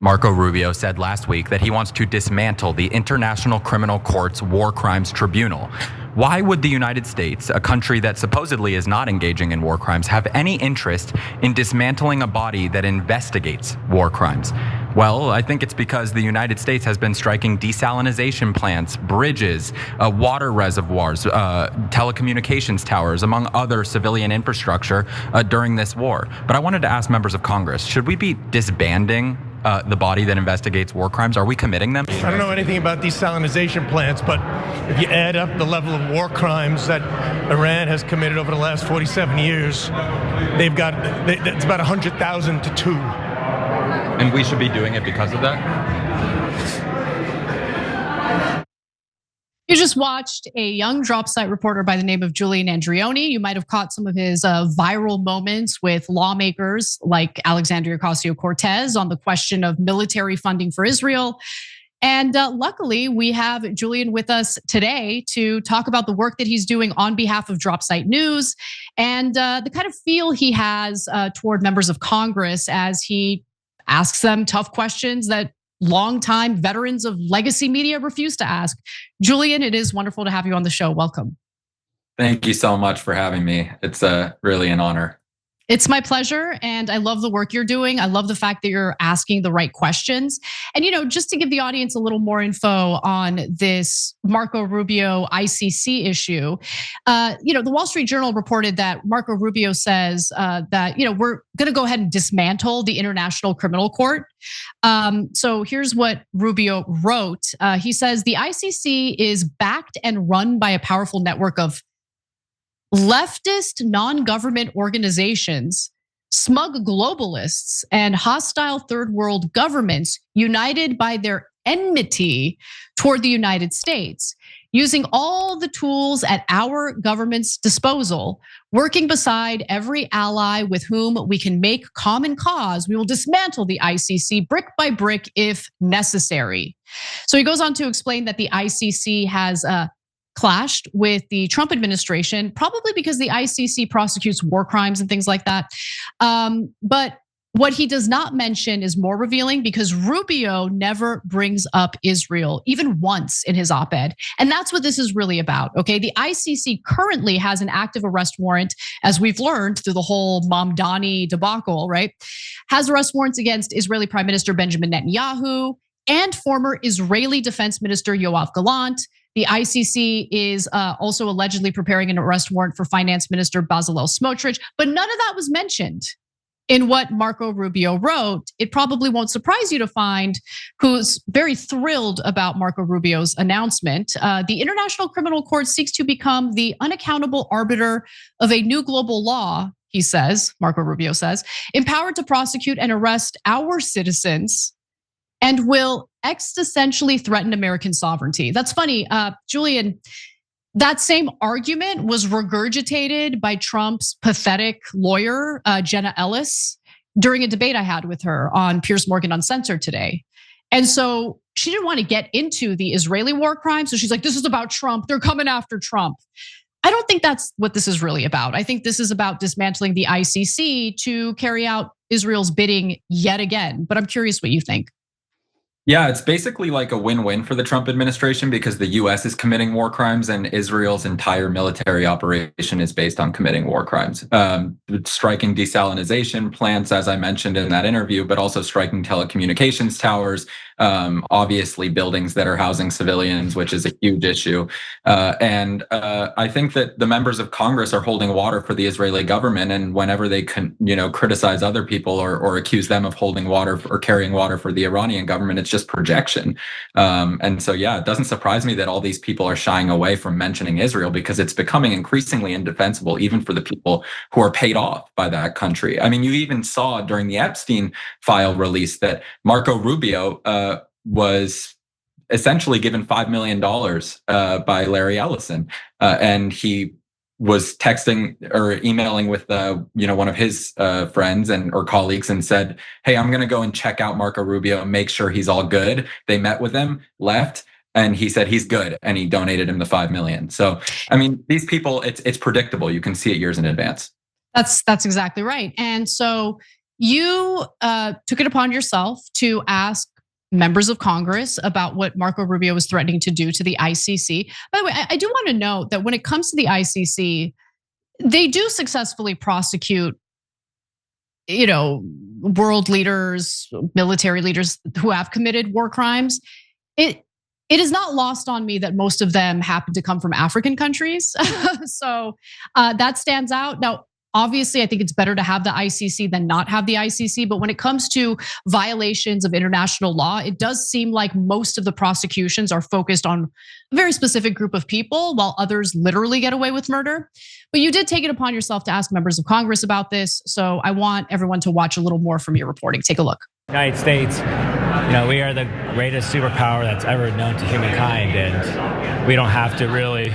Marco Rubio said last week that he wants to dismantle the International Criminal Court's War Crimes Tribunal. Why would the United States, a country that supposedly is not engaging in war crimes, have any interest in dismantling a body that investigates war crimes? Well, I think it's because the United States has been striking desalination plants, bridges, water reservoirs, telecommunications towers, among other civilian infrastructure during this war. But I wanted to ask members of Congress, should we be disbanding the body that investigates war crimes? Are we committing them? I don't know anything about desalination plants, but if you add up the level of war crimes that Iran has committed over the last 47 years, it's about 100,000 to 2. And we should be doing it because of that? You just watched a young drop site reporter by the name of Julian Andreoni. You might have caught some of his viral moments with lawmakers like Alexandria Ocasio-Cortez on the question of military funding for Israel. And luckily, we have Julian with us today to talk about the work that he's doing on behalf of Drop Site News and the kind of feel he has toward members of Congress as he asks them tough questions that longtime veterans of legacy media refuse to ask. Julian, it is wonderful to have you on the show. Welcome. Thank you so much for having me. It's really an honor. It's my pleasure, and I love the work you're doing. I love the fact that you're asking the right questions. And just to give the audience a little more info on this Marco Rubio ICC issue, the Wall Street Journal reported that Marco Rubio says that we're going to go ahead and dismantle the International Criminal Court. So here's what Rubio wrote. He says the ICC is backed and run by a powerful network of leftist non-government organizations, smug globalists, and hostile third world governments united by their enmity toward the United States, using all the tools at our government's disposal, working beside every ally with whom we can make common cause. We will dismantle the ICC brick by brick if necessary. So he goes on to explain that the ICC has clashed with the Trump administration, probably because the ICC prosecutes war crimes and things like that. But what he does not mention is more revealing because Rubio never brings up Israel, even once in his op-ed. And that's what this is really about, okay? The ICC currently has an active arrest warrant, as we've learned through the whole Mamdani debacle, right? Has arrest warrants against Israeli Prime Minister Benjamin Netanyahu and former Israeli Defense Minister Yoav Gallant. The ICC is also allegedly preparing an arrest warrant for Finance Minister Bezalel Smotrich, but none of that was mentioned in what Marco Rubio wrote. It probably won't surprise you to find who's very thrilled about Marco Rubio's announcement. The International Criminal Court seeks to become the unaccountable arbiter of a new global law, he says, Marco Rubio says, empowered to prosecute and arrest our citizens and will existentially threaten American sovereignty. That's funny, Julian, that same argument was regurgitated by Trump's pathetic lawyer, Jenna Ellis, during a debate I had with her on Piers Morgan Uncensored today. And so she didn't want to get into the Israeli war crimes. So she's like, this is about Trump, they're coming after Trump. I don't think that's what this is really about. I think this is about dismantling the ICC to carry out Israel's bidding yet again. But I'm curious what you think. Yeah, it's basically like a win-win for the Trump administration because the US is committing war crimes and Israel's entire military operation is based on committing war crimes. Striking desalination plants, as I mentioned in that interview, but also striking telecommunications towers, obviously buildings that are housing civilians, which is a huge issue. And I think that the members of Congress are holding water for the Israeli government, and whenever they can, criticize other people or accuse them of holding water or carrying water for the Iranian government, it's just projection. And so, yeah, it doesn't surprise me that all these people are shying away from mentioning Israel because it's becoming increasingly indefensible, even for the people who are paid off by that country. I mean, you even saw during the Epstein file release that Marco Rubio was essentially given $5 million by Larry Ellison, and he was texting or emailing with one of his friends or colleagues and said, hey, I'm gonna go and check out Marco Rubio and make sure he's all good. They met with him, left, and he said he's good, and he donated him the $5 million. So, I mean, these people, it's predictable. You can see it years in advance. That's exactly right. And so you took it upon yourself to ask members of Congress about what Marco Rubio was threatening to do to the ICC. By the way, I do want to note that when it comes to the ICC, they do successfully prosecute, world leaders, military leaders who have committed war crimes. It is not lost on me that most of them happen to come from African countries. So that stands out. Now, obviously, I think it's better to have the ICC than not have the ICC. But when it comes to violations of international law, it does seem like most of the prosecutions are focused on a very specific group of people, while others literally get away with murder. But you did take it upon yourself to ask members of Congress about this. So I want everyone to watch a little more from your reporting. Take a look. United States, we are the greatest superpower that's ever known to humankind, and we don't have to really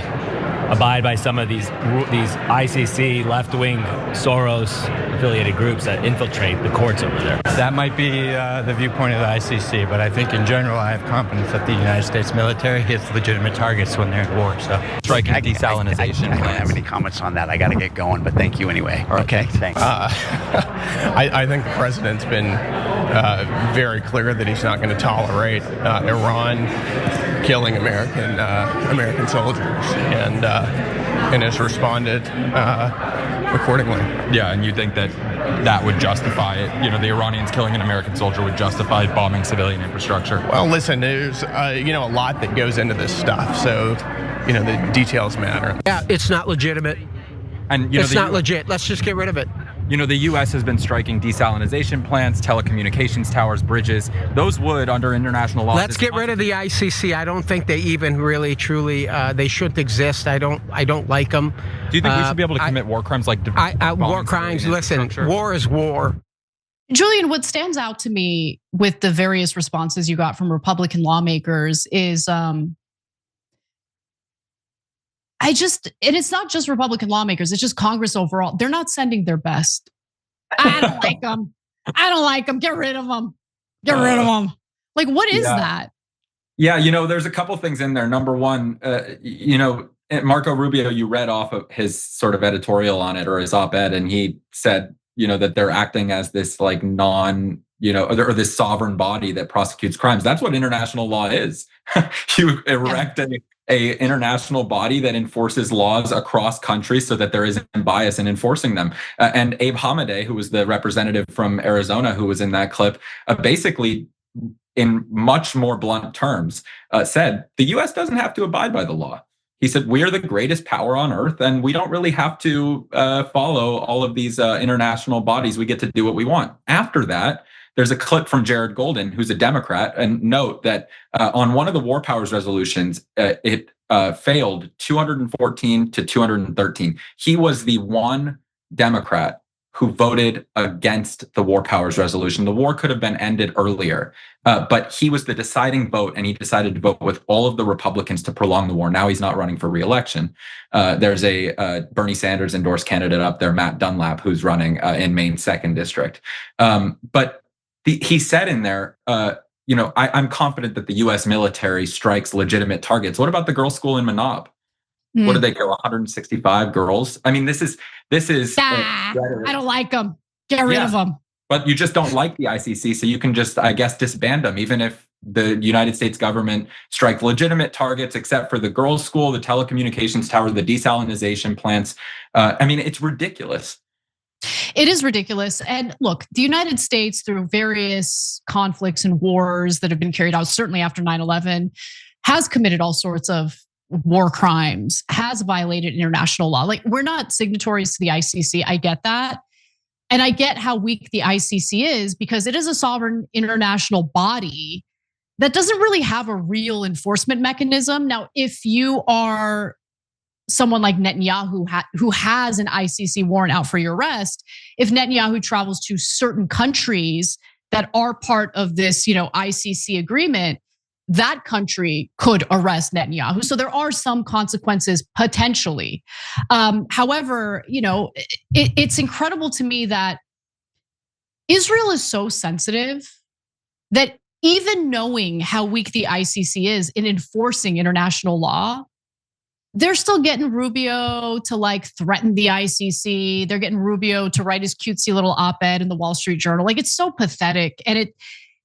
abide by some of these ICC left-wing Soros-affiliated groups that infiltrate the courts over there. That might be the viewpoint of the ICC, but I think in general I have confidence that the United States military hits legitimate targets when they're at war. So striking desalinization I don't have any comments on that. I got to get going, but thank you anyway. All right, okay, thanks. I think the president's been very clear that he's not going to tolerate Iran killing American soldiers, and has responded accordingly. Yeah, and you think that would justify it? The Iranians killing an American soldier would justify bombing civilian infrastructure? Well, listen, there's a lot that goes into this stuff, so the details matter. Yeah, it's not legitimate. And it's not legit. Let's just get rid of it. The U.S. has been striking desalinization plants, telecommunications towers, bridges. Those would, under international law. Let's get rid of the ICC. I don't think they even really, truly, they shouldn't exist. I don't like them. Do you think we should be able to commit war crimes like war crimes? Listen, war is war. Julian, what stands out to me with the various responses you got from Republican lawmakers is, and it's not just Republican lawmakers, it's just Congress overall. They're not sending their best. I don't like them. I don't like them. Get rid of them. Get rid of them. Like, what is that? Yeah, there's a couple things in there. Number one, Marco Rubio, you read off of his sort of editorial on it, or his op-ed, and he said, that they're acting as this like or this sovereign body that prosecutes crimes. That's what international law is. You erect a international body that enforces laws across countries so that there isn't bias in enforcing them. And Abe Hamadeh, who was the representative from Arizona who was in that clip, basically, in much more blunt terms, said the US doesn't have to abide by the law. He said, we're the greatest power on earth, and we don't really have to follow all of these international bodies. We get to do what we want. After that, there's a clip from Jared Golden, who's a Democrat, and note that on one of the war powers resolutions, it failed 214 to 213. He was the one Democrat who voted against the war powers resolution. The war could have been ended earlier, but he was the deciding vote, and he decided to vote with all of the Republicans to prolong the war. Now he's not running for re-election. There's a Bernie Sanders endorsed candidate up there, Matt Dunlap, who's running in Maine's 2nd district. But he said in there, I'm confident that the US military strikes legitimate targets. What about the girls' school in Manab? What did they kill? 165 girls? I mean, this is. I don't like them. Get rid of them. But you just don't like the ICC, so you can just, I guess, disband them, even if the United States government strike legitimate targets, except for the girls' school, the telecommunications tower, the desalinization plants. It's ridiculous. It is ridiculous. And look, the United States, through various conflicts and wars that have been carried out, certainly after 9/11, has committed all sorts of war crimes, has violated international law. Like, we're not signatories to the ICC. I get that. And I get how weak the ICC is, because it is a sovereign international body that doesn't really have a real enforcement mechanism. Now, if you are someone like Netanyahu who has an ICC warrant out for your arrest, if Netanyahu travels to certain countries that are part of this, ICC agreement, that country could arrest Netanyahu. So there are some consequences potentially. However, it's incredible to me that Israel is so sensitive that even knowing how weak the ICC is in enforcing international law, they're still getting Rubio to like threaten the ICC. They're getting Rubio to write his cutesy little op-ed in the Wall Street Journal. Like, it's so pathetic. And it,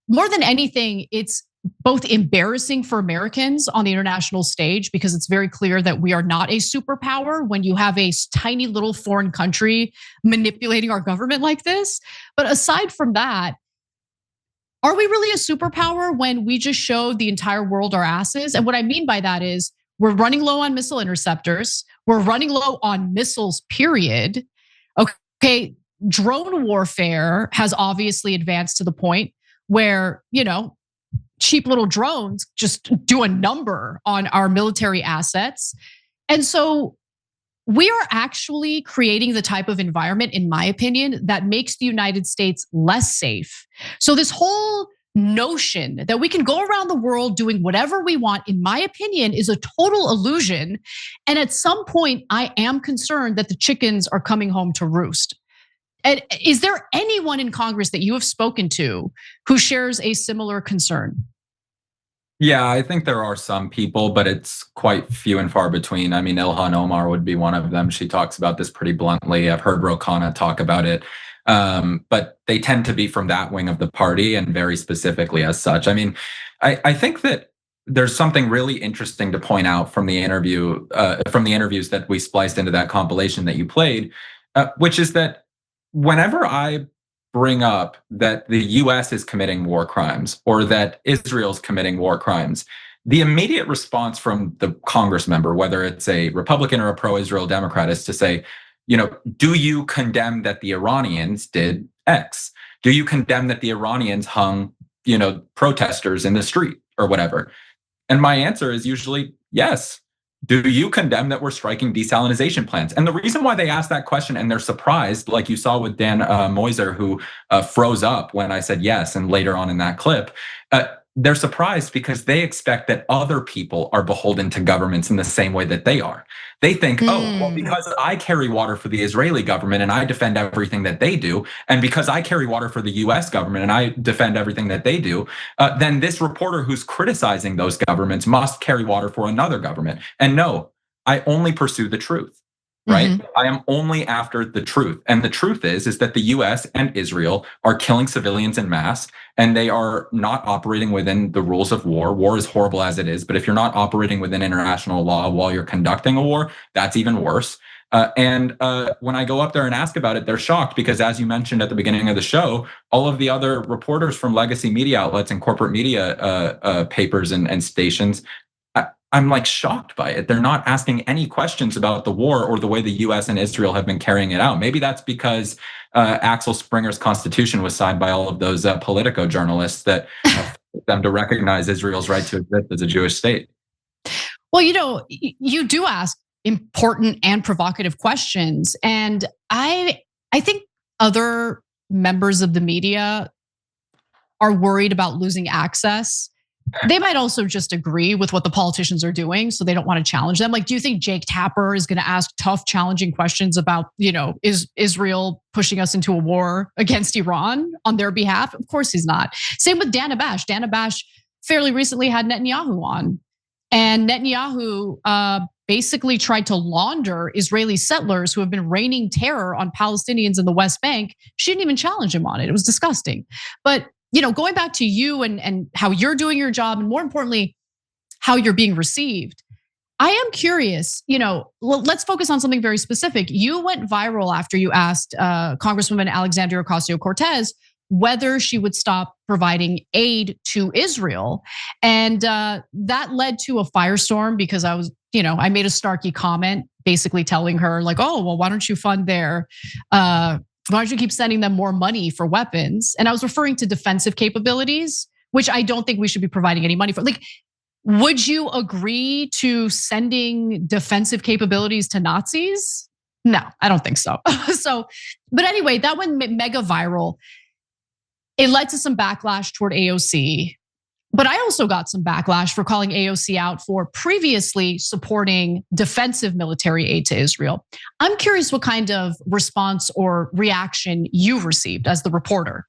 more than anything, it's both embarrassing for Americans on the international stage, because it's very clear that we are not a superpower when you have a tiny little foreign country manipulating our government like this. But aside from that, are we really a superpower when we just showed the entire world our asses? And what I mean by that is, we're running low on missile interceptors. We're running low on missiles, period. Okay, drone warfare has obviously advanced to the point where, cheap little drones just do a number on our military assets. And so we are actually creating the type of environment, in my opinion, that makes the United States less safe. So this whole notion that we can go around the world doing whatever we want, in my opinion, is a total illusion. And at some point, I am concerned that the chickens are coming home to roost. And is there anyone in Congress that you have spoken to who shares a similar concern? Yeah, I think there are some people, but it's quite few and far between. I mean, Ilhan Omar would be one of them. She talks about this pretty bluntly. I've heard Ro Khanna talk about it. But they tend to be from that wing of the party, and very specifically as such. I mean, I think that there's something really interesting to point out from the interviews that we spliced into that compilation that you played, which is that whenever I bring up that the US is committing war crimes or that Israel's committing war crimes, the immediate response from the Congress member, whether it's a Republican or a pro-Israel Democrat, is to say, do you condemn that the Iranians did X? Do you condemn that the Iranians hung, protesters in the street or whatever? And my answer is usually yes. Do you condemn that we're striking desalination plants? And the reason why they ask that question and they're surprised, like you saw with Dan Moiser, who froze up when I said yes, and later on in that clip, they're surprised because they expect that other people are beholden to governments in the same way that they are. They think, oh, well, because I carry water for the Israeli government and I defend everything that they do, and because I carry water for the US government and I defend everything that they do, then this reporter who's criticizing those governments must carry water for another government. And no, I only pursue the truth. Right? Mm-hmm. I am only after the truth. And the truth is that the US and Israel are killing civilians en masse, and they are not operating within the rules of war. War is horrible as it is, but if you're not operating within international law while you're conducting a war, that's even worse. And when I go up there and ask about it, they're shocked because, as you mentioned at the beginning of the show, all of the other reporters from legacy media outlets and corporate media papers and stations, I'm like shocked by it. They're not asking any questions about the war or the way the US and Israel have been carrying it out. Maybe that's because Axel Springer's constitution was signed by all of those Politico journalists that them to recognize Israel's right to exist as a Jewish state. Well, you do ask important and provocative questions. And I think other members of the media are worried about losing access. They might also just agree with what the politicians are doing, so they don't want to challenge them. Like, do you think Jake Tapper is going to ask tough, challenging questions about, is Israel pushing us into a war against Iran on their behalf? Of course he's not. Same with Dana Bash. Dana Bash fairly recently had Netanyahu on, and Netanyahu basically tried to launder Israeli settlers who have been raining terror on Palestinians in the West Bank. She didn't even challenge him on it. It was disgusting. But going back to you and how you're doing your job, and more importantly, how you're being received, I am curious, let's focus on something very specific. You went viral after you asked Congresswoman Alexandria Ocasio-Cortez whether she would stop providing aid to Israel. And that led to a firestorm because I made a snarky comment basically telling her like, oh, well, why don't you fund their, why don't you keep sending them more money for weapons? And I was referring to defensive capabilities, which I don't think we should be providing any money for. Like, would you agree to sending defensive capabilities to Nazis? No, I don't think so. But anyway, that went mega viral. It led to some backlash toward AOC. But I also got some backlash for calling AOC out for previously supporting defensive military aid to Israel. I'm curious what kind of response or reaction you received as the reporter.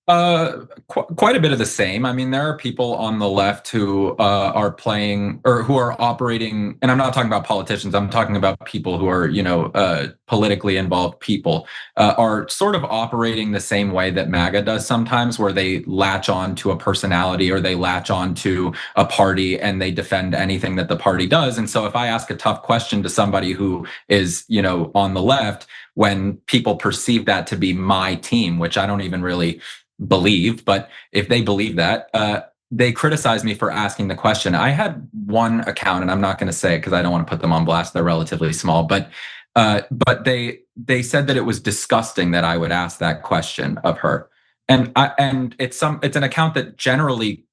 Quite a bit of the same. I mean, there are people on the left who are playing or who are operating, and I'm not talking about politicians. I'm talking about people who are, politically involved people are sort of operating the same way that MAGA does sometimes, where they latch on to a personality or they latch on to a party and they defend anything that the party does. And so if I ask a tough question to somebody who is, on the left, when people perceive that to be my team, which I don't even really believe, but if they believe that, they criticize me for asking the question. I had one account, and I'm not going to say it because I don't want to put them on blast. They're relatively small, but they said that it was disgusting that I would ask that question of her, and it's an account that generally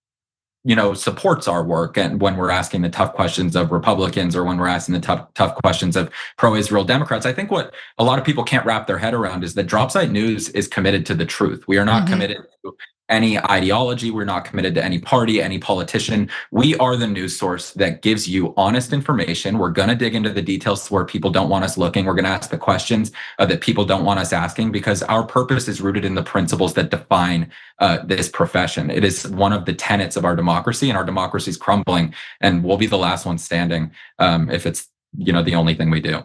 supports our work, and when we're asking the tough questions of Republicans or when we're asking the tough questions of pro-Israel Democrats. I think what a lot of people can't wrap their head around is that Dropsite News is committed to the truth. We are not committed to any ideology. We're not committed to any party, any politician. We are the news source that gives you honest information. We're going to dig into the details where people don't want us looking. We're going to ask the questions that people don't want us asking, because our purpose is rooted in the principles that define this profession. It is one of the tenets of our democracy, and our democracy is crumbling, and we'll be the last one standing if it's the only thing we do.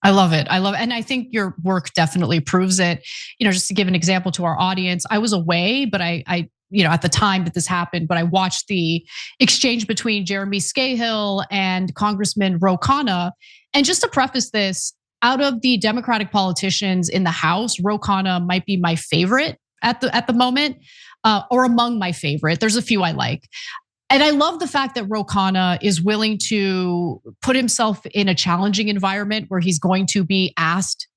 I love it. And I think your work definitely proves it. Just to give an example to our audience, I was away, but I at the time that this happened, but I watched the exchange between Jeremy Scahill and Congressman Ro Khanna. And just to preface this, out of the Democratic politicians in the House, Ro Khanna might be my favorite at the moment, or among my favorite. There's a few I like. And I love the fact that Ro Khanna is willing to put himself in a challenging environment where he's going to be asked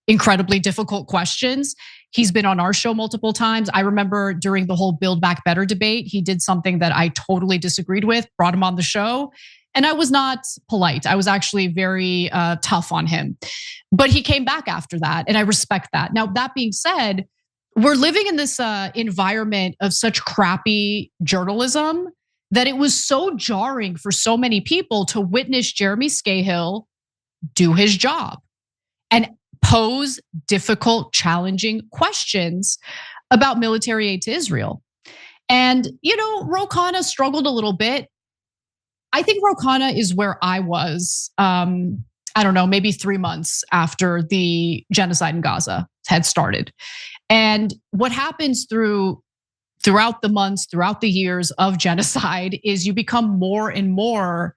incredibly difficult questions. He's been on our show multiple times. I remember during the whole Build Back Better debate, he did something that I totally disagreed with, brought him on the show. And I was not polite. I was actually very tough on him. But he came back after that, and I respect that. Now, that being said, we're living in this environment of such crappy journalism that it was so jarring for so many people to witness Jeremy Scahill do his job and pose difficult, challenging questions about military aid to Israel. And, Ro Khanna struggled a little bit. I think Ro Khanna is where I was, I don't know, maybe 3 months after the genocide in Gaza had started. And what happens throughout the months, throughout the years of genocide, is you become more and more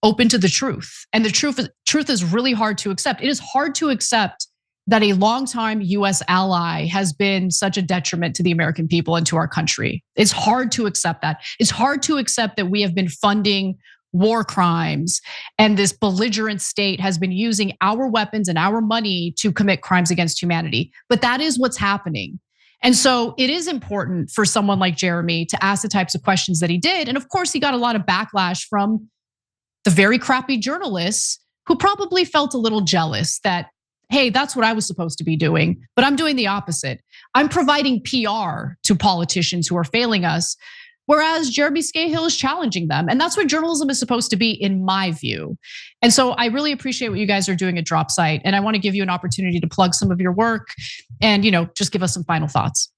open to the truth. And the truth is really hard to accept. It is hard to accept that a longtime US ally has been such a detriment to the American people and to our country. It's hard to accept that. It's hard to accept that we have been funding war crimes and this belligerent state has been using our weapons and our money to commit crimes against humanity. But that is what's happening. And so it is important for someone like Jeremy to ask the types of questions that he did. And of course, he got a lot of backlash from the very crappy journalists who probably felt a little jealous that, hey, that's what I was supposed to be doing, but I'm doing the opposite. I'm providing PR to politicians who are failing us, whereas Jeremy Scahill is challenging them. And that's what journalism is supposed to be, in my view. And so I really appreciate what you guys are doing at Dropsite. And I want to give you an opportunity to plug some of your work and just give us some final thoughts.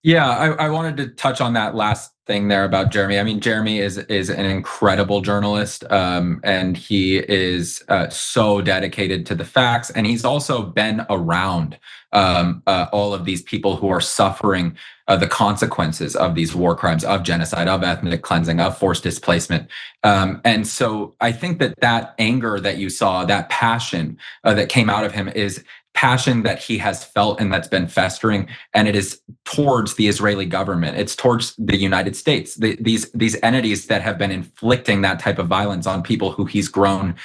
Yeah, I wanted to touch on that last thing there about Jeremy. I mean, Jeremy is an incredible journalist, and he is so dedicated to the facts. And he's also been around all of these people who are suffering the consequences of these war crimes, of genocide, of ethnic cleansing, of forced displacement. And so I think that anger that you saw, that passion that came out of him is passion that he has felt and that's been festering, and it is towards the Israeli government. It's towards the United States. These entities that have been inflicting that type of violence on people who he's grown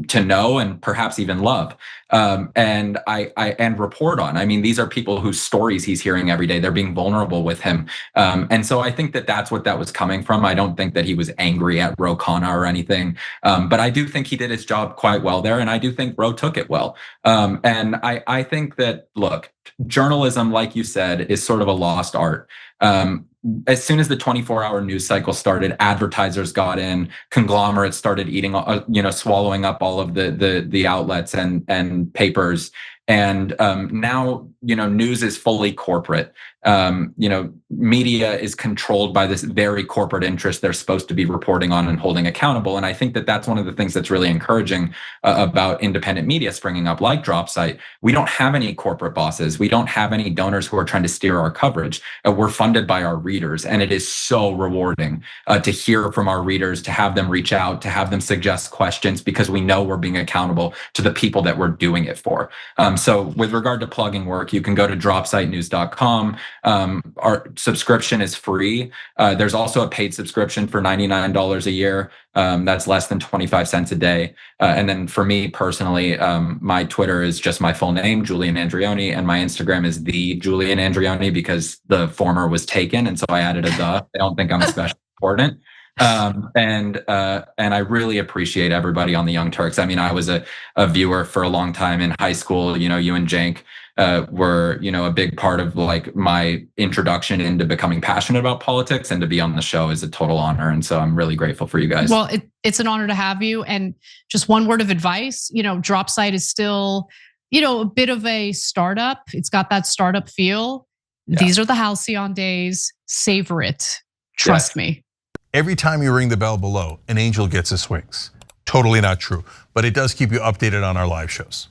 to know and perhaps even love, and report on. I mean, these are people whose stories he's hearing every day. They're being vulnerable with him, and so I think that that's what that was coming from. I don't think that he was angry at Ro Khanna or anything, but I do think he did his job quite well there, and I do think Ro took it well. And I think that, look, journalism, like you said, is sort of a lost art. As soon as the 24-hour news cycle started, advertisers got in, conglomerates started eating, swallowing up all of the outlets and papers. And now news is fully corporate. Media is controlled by this very corporate interest they're supposed to be reporting on and holding accountable. And I think that that's one of the things that's really encouraging about independent media springing up like DropSite. We don't have any corporate bosses. We don't have any donors who are trying to steer our coverage. We're funded by our readers. And it is so rewarding to hear from our readers, to have them reach out, to have them suggest questions, because we know we're being accountable to the people that we're doing it for. So with regard to plugging work, you can go to dropsitenews.com. Our subscription is free. There's also a paid subscription for $99 a year. That's less than 25 cents a day. And then for me personally, my Twitter is just my full name, Julian Andreoni, and my Instagram is the Julian Andreoni, because the former was taken, and so I added a the. I don't think I'm especially important. And I really appreciate everybody on the Young Turks. I mean, I was a viewer for a long time in high school. You and Cenk were, a big part of like my introduction into becoming passionate about politics, and to be on the show is a total honor. And so I'm really grateful for you guys. Well, it's an honor to have you. And just one word of advice, DropSite is still, a bit of a startup. It's got that startup feel. Yeah. These are the halcyon days. Savor it. Trust me. Every time you ring the bell below, an angel gets his wings. Totally not true, but it does keep you updated on our live shows.